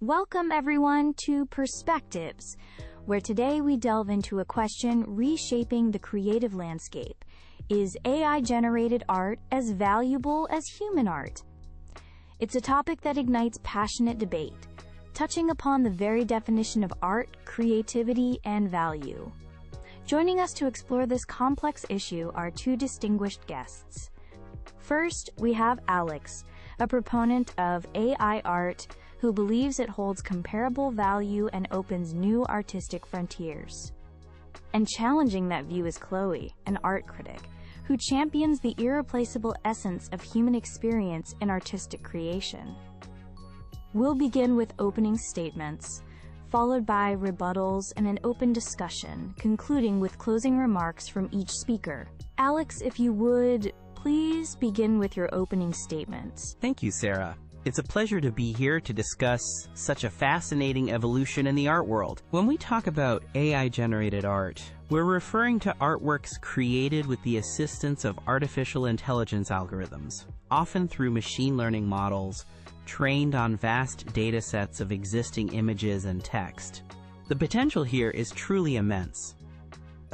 Welcome everyone to Perspectives, where today we delve into a question reshaping the creative landscape. Is AI-generated art as valuable as human art? It's a topic that ignites passionate debate, touching upon the very definition of art, creativity, and value. Joining us to explore this complex issue are two distinguished guests. First, we have Alex, a proponent of AI art who believes it holds comparable value and opens new artistic frontiers. And challenging that view is Chloe, an art critic, who champions the irreplaceable essence of human experience in artistic creation. We'll begin with opening statements, followed by rebuttals and an open discussion, concluding with closing remarks from each speaker. Alex, if you would, please begin with your opening statements. Thank you, Sarah. It's a pleasure to be here to discuss such a fascinating evolution in the art world. When we talk about AI-generated art, we're referring to artworks created with the assistance of artificial intelligence algorithms, often through machine learning models trained on vast data sets of existing images and text. The potential here is truly immense.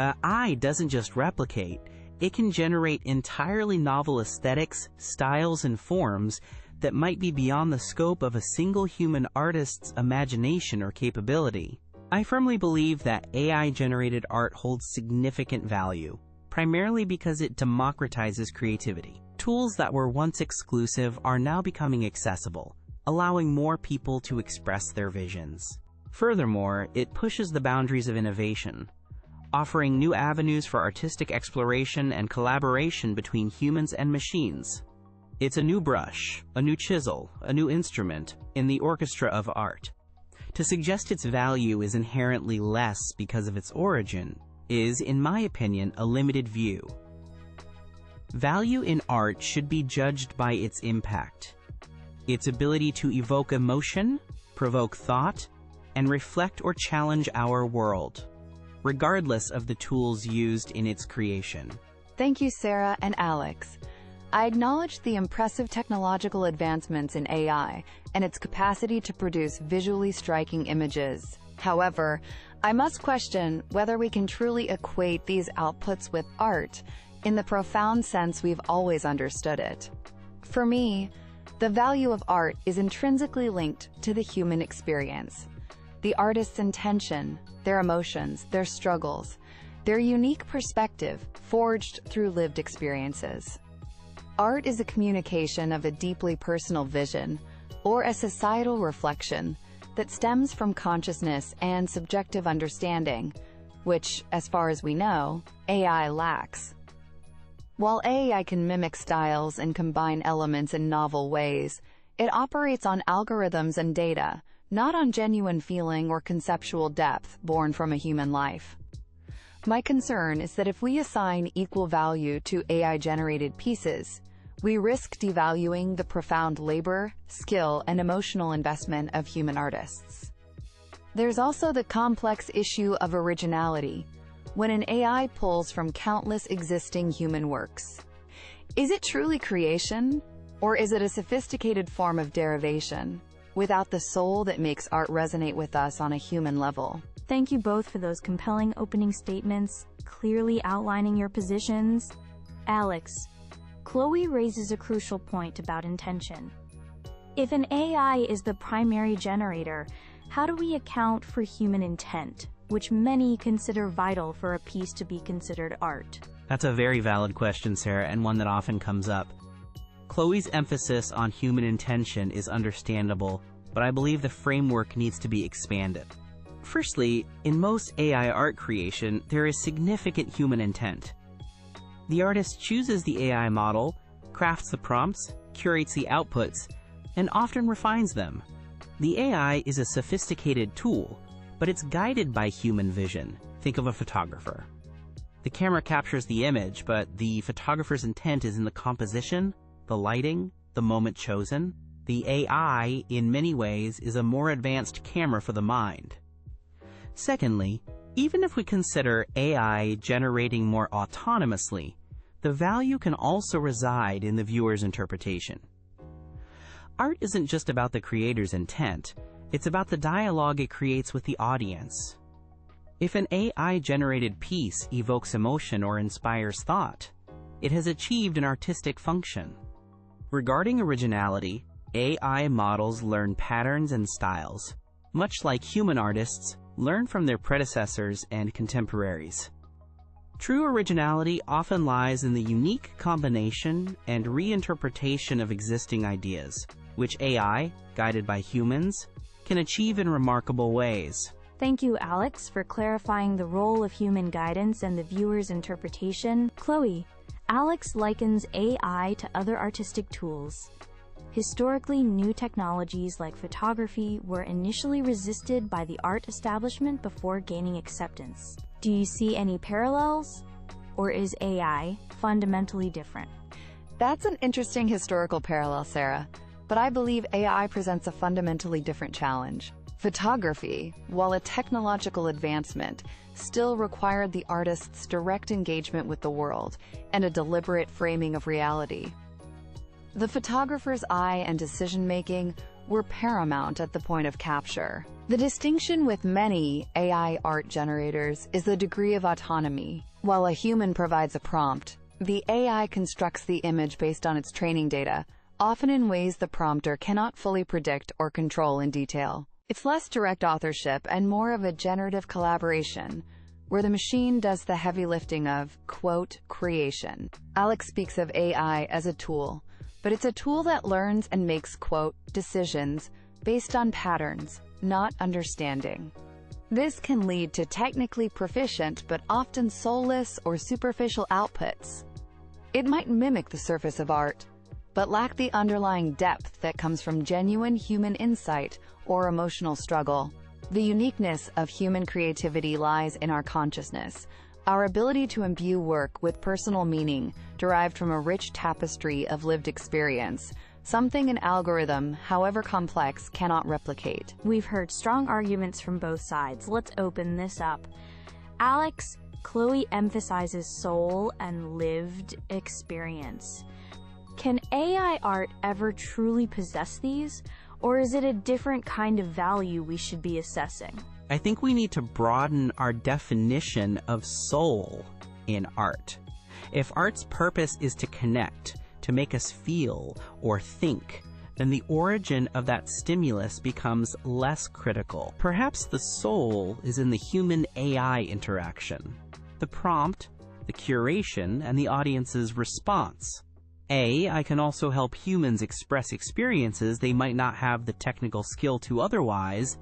AI doesn't just replicate, it can generate entirely novel aesthetics, styles, and forms that might be beyond the scope of a single human artist's imagination or capability. I firmly believe that AI-generated art holds significant value, primarily because it democratizes creativity. Tools that were once exclusive are now becoming accessible, allowing more people to express their visions. Furthermore, it pushes the boundaries of innovation, offering new avenues for artistic exploration and collaboration between humans and machines. It's a new brush, a new chisel, a new instrument in the orchestra of art. To suggest its value is inherently less because of its origin is, in my opinion, a limited view. Value in art should be judged by its impact, its ability to evoke emotion, provoke thought, and reflect or challenge our world, regardless of the tools used in its creation. Thank you, Sarah and Alex. I acknowledge the impressive technological advancements in AI and its capacity to produce visually striking images. However, I must question whether we can truly equate these outputs with art in the profound sense we've always understood it. For me, the value of art is intrinsically linked to the human experience. The artist's intention, their emotions, their struggles, their unique perspective forged through lived experiences. Art is a communication of a deeply personal vision or a societal reflection that stems from consciousness and subjective understanding, which, as far as we know, AI lacks. While AI can mimic styles and combine elements in novel ways, it operates on algorithms and data, not on genuine feeling or conceptual depth born from a human life. My concern is that if we assign equal value to AI-generated pieces, we risk devaluing the profound labor, skill, and emotional investment of human artists. There's also the complex issue of originality, when an AI pulls from countless existing human works. Is it truly creation, or is it a sophisticated form of derivation, without the soul that makes art resonate with us on a human level? Thank you both for those compelling opening statements, clearly outlining your positions. Alex, Chloe raises a crucial point about intention. If an AI is the primary generator, how do we account for human intent, which many consider vital for a piece to be considered art? That's a very valid question, Sarah, and one that often comes up. Chloe's emphasis on human intention is understandable, but I believe the framework needs to be expanded. Firstly, in most AI art creation, there is significant human intent. The artist chooses the AI model, crafts the prompts, curates the outputs, and often refines them. The AI is a sophisticated tool, but it's guided by human vision. Think of a photographer. The camera captures the image, but the photographer's intent is in the composition, the lighting, the moment chosen. The AI, in many ways, is a more advanced camera for the mind. Secondly, even if we consider AI generating more autonomously, the value can also reside in the viewer's interpretation. Art isn't just about the creator's intent, It's about the dialogue it creates with the audience. If an AI-generated piece evokes emotion or inspires thought, it has achieved an artistic function. Regarding originality, AI models learn patterns and styles, much like human artists learn from their predecessors and contemporaries. True originality often lies in the unique combination and reinterpretation of existing ideas, which AI, guided by humans, can achieve in remarkable ways. Thank you, Alex, for clarifying the role of human guidance and the viewer's interpretation. Chloe, Alex likens AI to other artistic tools. Historically, new technologies like photography were initially resisted by the art establishment before gaining acceptance. Do you see any parallels? Or is AI fundamentally different? That's an interesting historical parallel, Sarah, but I believe AI presents a fundamentally different challenge. Photography, while a technological advancement, still required the artist's direct engagement with the world and a deliberate framing of reality. The photographer's eye and decision-making were paramount at the point of capture. The distinction with many AI art generators is the degree of autonomy. While a human provides a prompt, the AI constructs the image based on its training data, often in ways the prompter cannot fully predict or control in detail. It's less direct authorship and more of a generative collaboration, where the machine does the heavy lifting of, quote, creation. Alex speaks of AI as a tool, but it's a tool that learns and makes, quote, decisions based on patterns, not understanding. This can lead to technically proficient but often soulless or superficial outputs. It might mimic the surface of art, but lack the underlying depth that comes from genuine human insight or emotional struggle. The uniqueness of human creativity lies in our consciousness, our ability to imbue work with personal meaning derived from a rich tapestry of lived experience, something an algorithm, however complex, cannot replicate. We've heard strong arguments from both sides. Let's open this up. Alex, Chloe emphasizes soul and lived experience. Can AI art ever truly possess these, or is it a different kind of value we should be assessing? I think we need to broaden our definition of soul in art. If art's purpose is to connect, to make us feel or think, then the origin of that stimulus becomes less critical. Perhaps the soul is in the human-AI interaction, the prompt, the curation, and the audience's response. AI can also help humans express experiences they might not have the technical skill to otherwise.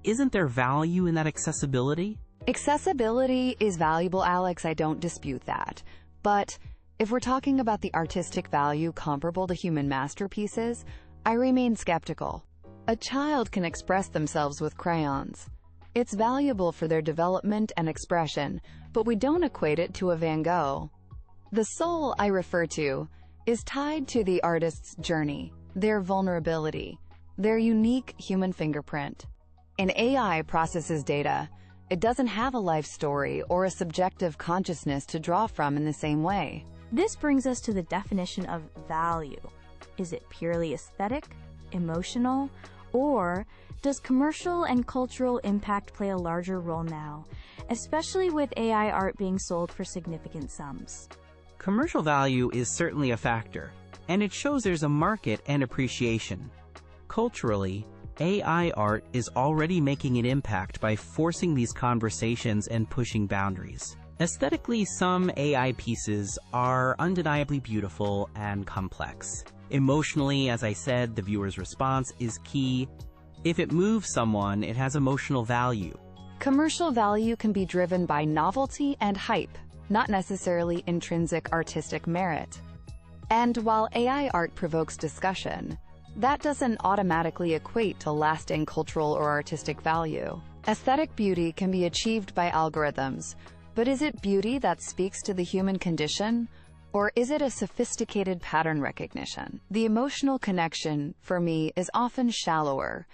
Isn't there value in that accessibility? Accessibility is valuable, Alex, I don't dispute that. But if we're talking about the artistic value comparable to human masterpieces, I remain skeptical. A child can express themselves with crayons. It's valuable for their development and expression, but we don't equate it to a Van Gogh. The soul I refer to is tied to the artist's journey, their vulnerability, their unique human fingerprint. An AI processes data. It doesn't have a life story or a subjective consciousness to draw from in the same way. This brings us to the definition of value. Is it purely aesthetic, emotional, or does commercial and cultural impact play a larger role now, especially with AI art being sold for significant sums? Commercial value is certainly a factor, and it shows there's a market and appreciation. Culturally, AI art is already making an impact by forcing these conversations and pushing boundaries. Aesthetically, some AI pieces are undeniably beautiful and complex. Emotionally, as I said, the viewer's response is key. If it moves someone, it has emotional value. Commercial value can be driven by novelty and hype, not necessarily intrinsic artistic merit. And while AI art provokes discussion, that doesn't automatically equate to lasting cultural or artistic value. Aesthetic beauty can be achieved by algorithms, but is it beauty that speaks to the human condition, or is it a sophisticated pattern recognition? The emotional connection, for me, is often shallower,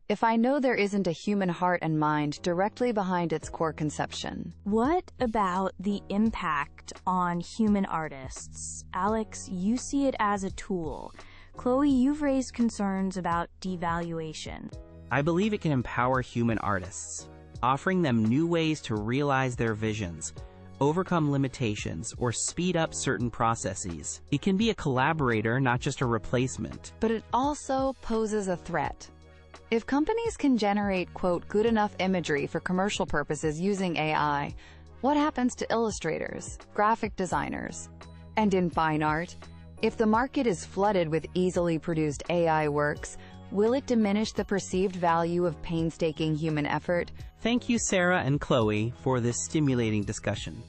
if I know there isn't a human heart and mind directly behind its core conception. What about the impact on human artists? Alex, you see it as a tool. Chloe, you've raised concerns about devaluation. I believe it can empower human artists, offering them new ways to realize their visions, overcome limitations, or speed up certain processes. It can be a collaborator, not just a replacement. But it also poses a threat. If companies can generate, quote, good enough imagery for commercial purposes using AI, what happens to illustrators, graphic designers? And in fine art, if the market is flooded with easily produced AI works, will it diminish the perceived value of painstaking human effort? Thank you, Sarah and Chloe, for this stimulating discussion.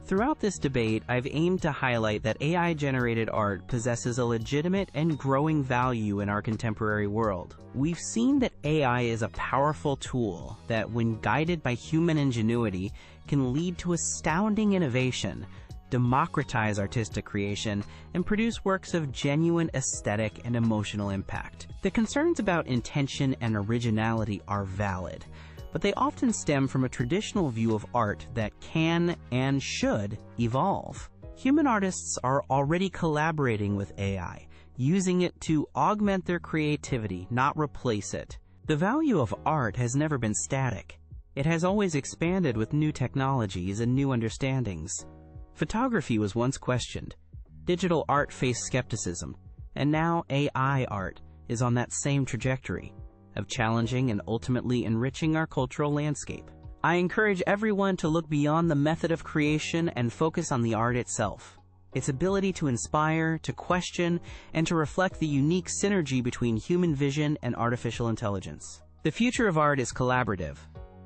Throughout this debate, I've aimed to highlight that AI-generated art possesses a legitimate and growing value in our contemporary world. We've seen that AI is a powerful tool that, when guided by human ingenuity, can lead to astounding innovation, democratize artistic creation, and produce works of genuine aesthetic and emotional impact. The concerns about intention and originality are valid, but they often stem from a traditional view of art that can and should evolve. Human artists are already collaborating with AI, using it to augment their creativity, not replace it. The value of art has never been static. It has always expanded with new technologies and new understandings. Photography was once questioned. Digital art faced skepticism, and now AI art is on that same trajectory of challenging and ultimately enriching our cultural landscape. I encourage everyone to look beyond the method of creation and focus on the art itself, its ability to inspire, to question, and to reflect the unique synergy between human vision and artificial intelligence. The future of art is collaborative,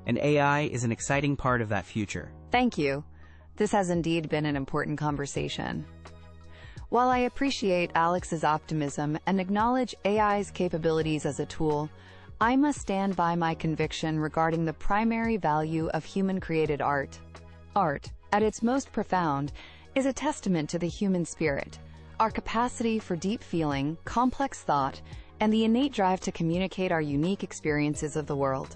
and AI is an exciting part of that future. Thank you. This has indeed been an important conversation. While I appreciate Alex's optimism and acknowledge AI's capabilities as a tool, I must stand by my conviction regarding the primary value of human-created art. Art, at its most profound, is a testament to the human spirit, our capacity for deep feeling, complex thought, and the innate drive to communicate our unique experiences of the world.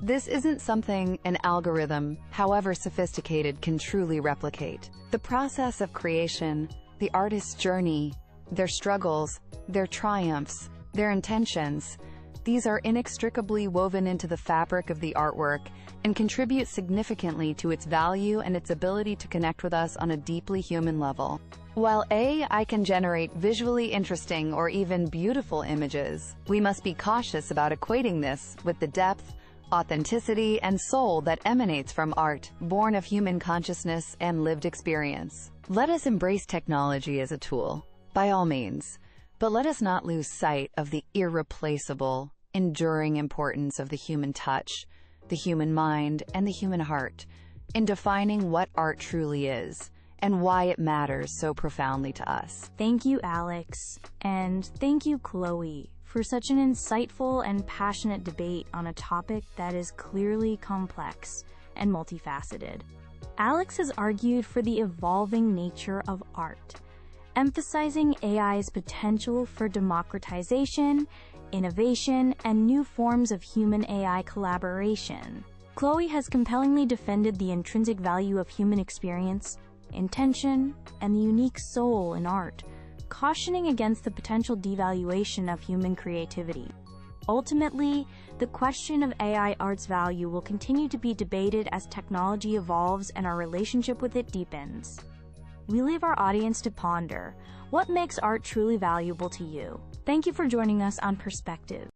This isn't something an algorithm, however sophisticated, can truly replicate. The process of creation, the artist's journey, their struggles, their triumphs, their intentions, these are inextricably woven into the fabric of the artwork and contribute significantly to its value and its ability to connect with us on a deeply human level. While AI can generate visually interesting or even beautiful images, we must be cautious about equating this with the depth, authenticity, and soul that emanates from art, born of human consciousness and lived experience. Let us embrace technology as a tool, by all means, but let us not lose sight of the irreplaceable, enduring importance of the human touch, the human mind, and the human heart in defining what art truly is and why it matters so profoundly to us. Thank you, Alex, and thank you, Chloe, for such an insightful and passionate debate on a topic that is clearly complex and multifaceted. Alex has argued for the evolving nature of art, emphasizing AI's potential for democratization, innovation, and new forms of human-AI collaboration. Chloe has compellingly defended the intrinsic value of human experience, intention, and the unique soul in art, cautioning against the potential devaluation of human creativity. Ultimately, the question of AI art's value will continue to be debated as technology evolves and our relationship with it deepens. We leave our audience to ponder, what makes art truly valuable to you? Thank you for joining us on Perspective.